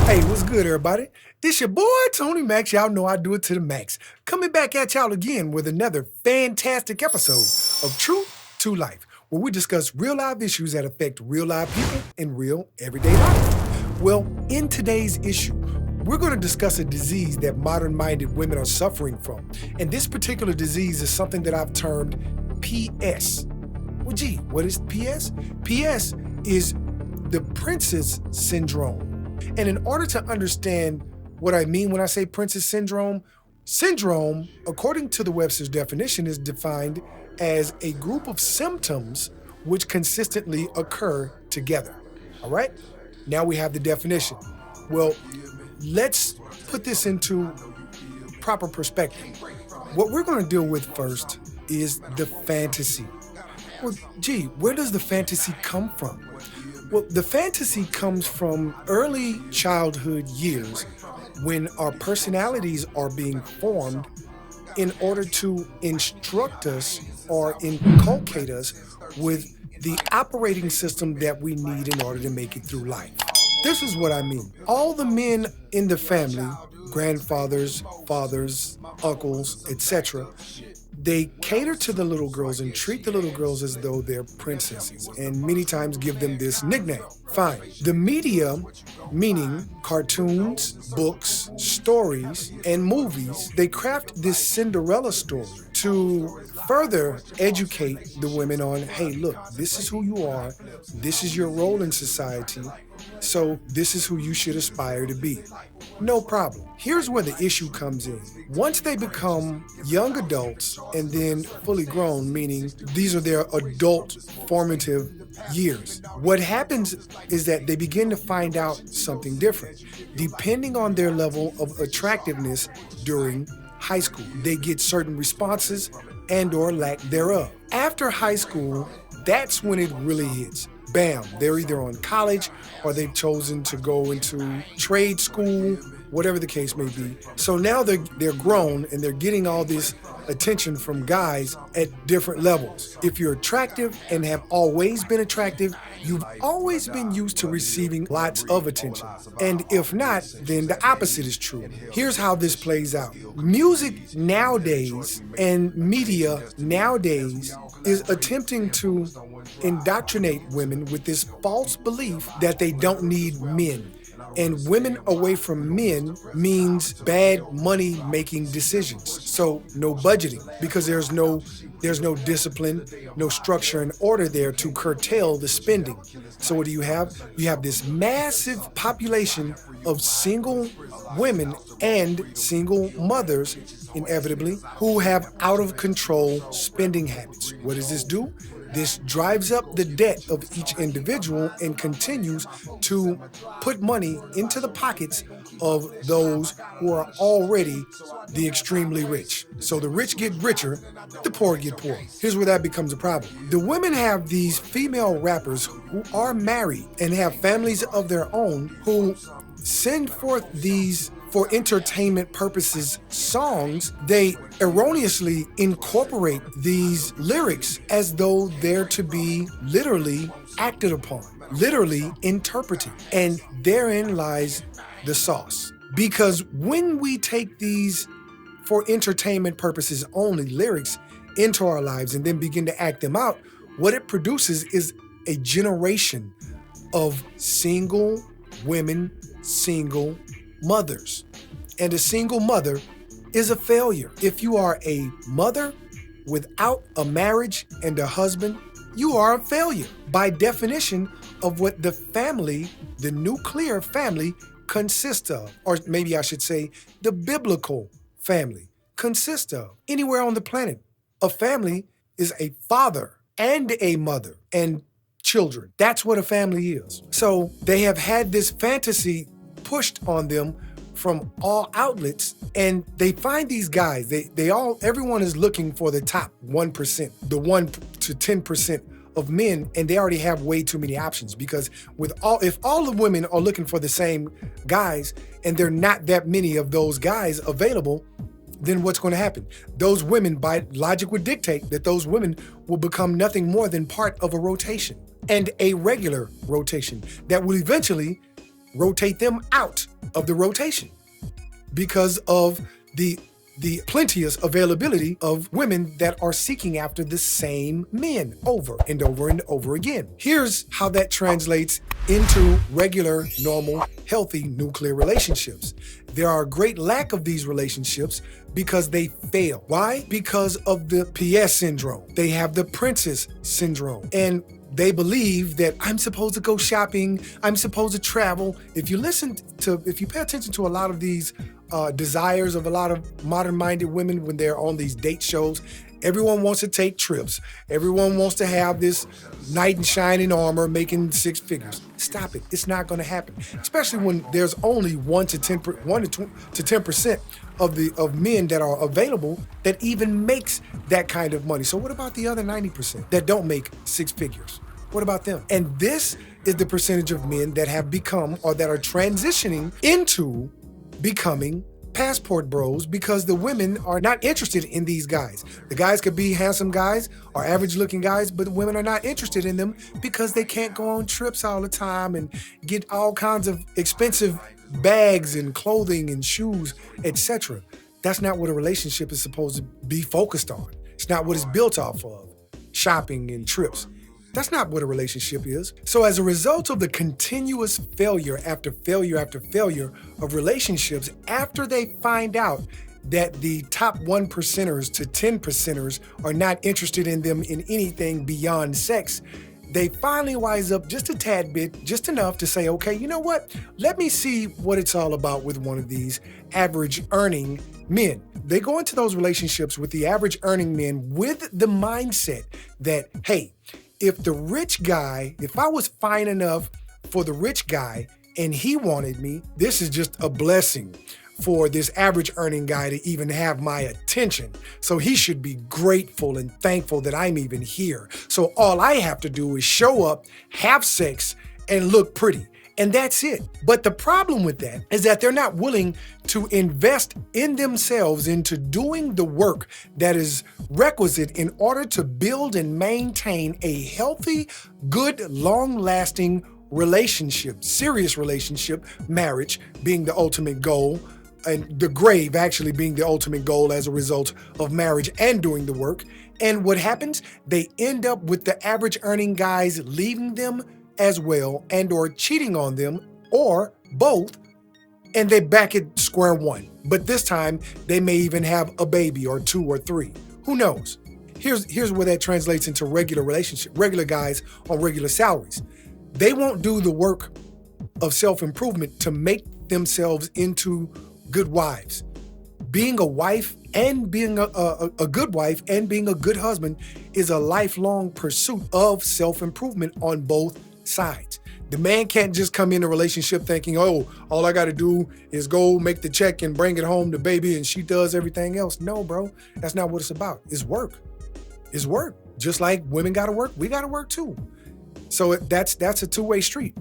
Hey, what's good, everybody? This your boy, Tony Max. Y'all know I do it to the max. Coming back at y'all again with another fantastic episode of Truth to Life, where we discuss real life issues that affect real live people in real everyday life. Well, in today's issue, we're going to discuss a disease that modern-minded women are suffering from. And this particular disease is something that I've termed PS. Well, gee, what is PS? PS is the princess syndrome. And in order to understand what I mean when I say princess syndrome, syndrome, according to the Webster's definition, is defined as a group of symptoms which consistently occur together. All right? Now we have the definition. Well, let's put this into proper perspective. What we're going to deal with first is the fantasy. Well, gee, where does the fantasy come from? Well, the fantasy comes from early childhood years when our personalities are being formed in order to instruct us or inculcate us with the operating system that we need in order to make it through life. This is what I mean. All the men in the family, grandfathers, fathers, uncles, etc., they cater to the little girls and treat the little girls as though they're princesses, and many times give them this nickname. Fine. The media, meaning cartoons, books, stories, and movies, they craft this Cinderella story to further educate the women on, hey, look, this is who you are, this is your role in society, so this is who you should aspire to be. No problem. Here's where the issue comes in. Once they become young adults and then fully grown, meaning these are their adult formative years, what happens is that they begin to find out something different. Depending on their level of attractiveness during high school, they get certain responses and or lack thereof. After high school, that's when it really hits. Bam, they're either on college or they've chosen to go into trade school, whatever the case may be. So now they're grown and they're getting all this attention from guys at different levels. If you're attractive and have always been attractive, you've always been used to receiving lots of attention. And if not, then the opposite is true. Here's how this plays out. Music nowadays and media nowadays is attempting to indoctrinate women with this false belief that they don't need men. And women away from men means bad money-making decisions. So no budgeting, because there's no discipline, no structure and order there to curtail the spending. So what do you have? You have this massive population of single women and single mothers, inevitably, who have out-of-control spending habits. What does this do? This drives up the debt of each individual and continues to put money into the pockets of those who are already the extremely rich. So the rich get richer, the poor get poor. Here's where that becomes a problem. The women have these female rappers who are married and have families of their own who send forth these, for entertainment purposes, songs. They erroneously incorporate these lyrics as though they're to be literally acted upon, literally interpreted. And therein lies the sauce. Because when we take these for entertainment purposes only lyrics into our lives and then begin to act them out, what it produces is a generation of single women, single mothers. And a single mother is a failure. If you are a mother without a marriage and a husband, you are a failure by definition of what the family, the nuclear family, consists of. Or maybe I should say the biblical family consists of. Anywhere on the planet, a family is a father and a mother and children. That's what a family is. So they have had this fantasy pushed on them from all outlets, and they find these guys, everyone is looking for the top 1%, the 1 to 10% of men, and they already have way too many options, because if all the women are looking for the same guys and there are not that many of those guys available, then what's going to happen? Those women, by logic, would dictate that those women will become nothing more than part of a rotation, and a regular rotation that will eventually rotate them out of the rotation because of the plenteous availability of women that are seeking after the same men over and over and over again. Here's how that translates into regular, normal, healthy nuclear relationships. There are a great lack of these relationships because they fail. Why? Because of the PS syndrome. They have the princess syndrome. And they believe that I'm supposed to go shopping, I'm supposed to travel. If you pay attention to a lot of these desires of a lot of modern-minded women when they're on these date shows, everyone wants to take trips. Everyone wants to have this knight in shining armor making six figures. Stop it. It's not going to happen, especially when there's only 1 to 10% of men that are available that even makes that kind of money. So what about the other 90% that don't make six figures? What about them? And this is the percentage of men that have become or that are transitioning into becoming passport bros because the women are not interested in these guys. The guys could be handsome guys or average looking guys, but the women are not interested in them because they can't go on trips all the time and get all kinds of expensive bags and clothing and shoes, etc. That's not what a relationship is supposed to be focused on. It's not what it's built off of, shopping and trips. That's not what a relationship is. So as a result of the continuous failure after failure after failure of relationships, after they find out that the top 1%ers to 10%ers are not interested in them in anything beyond sex, they finally wise up just a tad bit, just enough to say, okay, you know what? Let me see what it's all about with one of these average earning men. They go into those relationships with the average earning men with the mindset that, hey, if I was fine enough for the rich guy and he wanted me, this is just a blessing for this average earning guy to even have my attention. So he should be grateful and thankful that I'm even here. So all I have to do is show up, have sex, and look pretty. And that's it. But the problem with that is that they're not willing to invest in themselves into doing the work that is requisite in order to build and maintain a healthy, good, long-lasting relationship, serious relationship, marriage being the ultimate goal, and the grave actually being the ultimate goal as a result of marriage and doing the work. And what happens? They end up with the average earning guys leaving them as well and or cheating on them or both, and they're back at square one. But this time they may even have a baby or two or three. Who knows? Here's where that translates into regular guys on regular salaries. They won't do the work of self-improvement to make themselves into good wives. Being a wife and being a good wife and being a good husband is a lifelong pursuit of self-improvement on both sides. The man can't just come in a relationship thinking, oh, all I got to do is go make the check and bring it home to baby and she does everything else. No, bro, that's not what it's about. It's work. It's work. Just like women got to work, we got to work too. So that's a two-way street.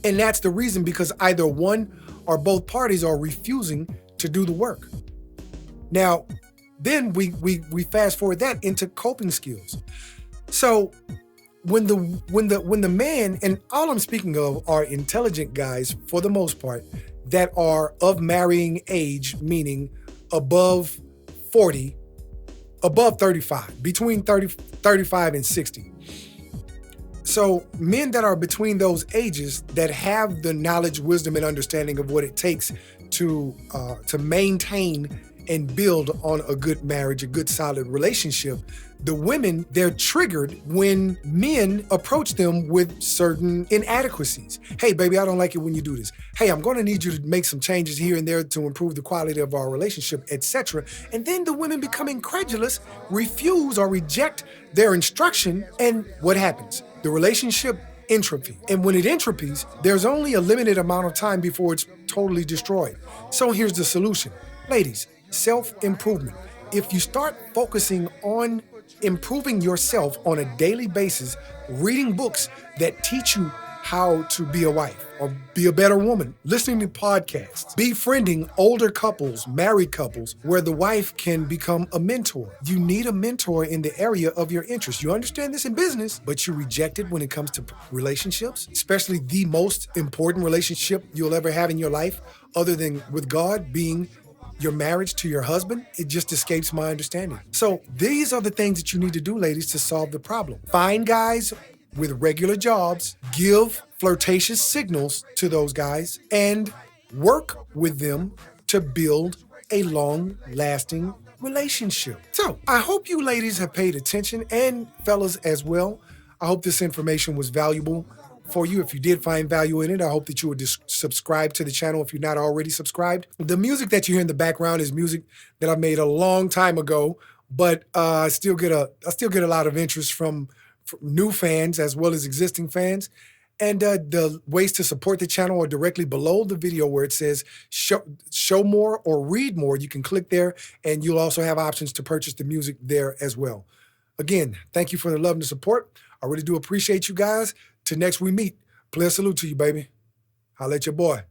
And that's the reason, because either one or both parties are refusing to do the work. Now, then we fast forward that into coping skills. So when the man, and all I'm speaking of are intelligent guys for the most part that are of marrying age, meaning above 40, above 35, between 35 and 60. So men that are between those ages that have the knowledge, wisdom, and understanding of what it takes to maintain and build on a good marriage, a good solid relationship, the women, they're triggered when men approach them with certain inadequacies. Hey, baby, I don't like it when you do this. Hey, I'm going to need you to make some changes here and there to improve the quality of our relationship, etc. And then the women become incredulous, refuse or reject their instruction, and what happens? The relationship entropy. And when it entropies, there's only a limited amount of time before it's totally destroyed. So here's the solution. Ladies, self-improvement. If you start focusing on improving yourself on a daily basis, reading books that teach you how to be a wife or be a better woman, listening to podcasts, befriending older couples, married couples, where the wife can become a mentor. You need a mentor in the area of your interest. You understand this in business, but you reject it when it comes to relationships, especially the most important relationship you'll ever have in your life, other than with God, being your marriage to your husband. It just escapes my understanding. So these are the things that you need to do, ladies, to solve the problem. Find guys with regular jobs, give flirtatious signals to those guys, and work with them to build a long-lasting relationship. So I hope you ladies have paid attention, and fellas as well. I hope this information was valuable for you. If you did find value in it, I hope that you would subscribe to the channel if you're not already subscribed. The music that you hear in the background is music that I made a long time ago, but I still get a lot of interest from new fans as well as existing fans. And the ways to support the channel are directly below the video where it says show more or read more. You can click there, and you'll also have options to purchase the music there as well. Again, thank you for the love and the support. I really do appreciate you guys. Till next we meet, play a salute to you, baby. Holla at your boy.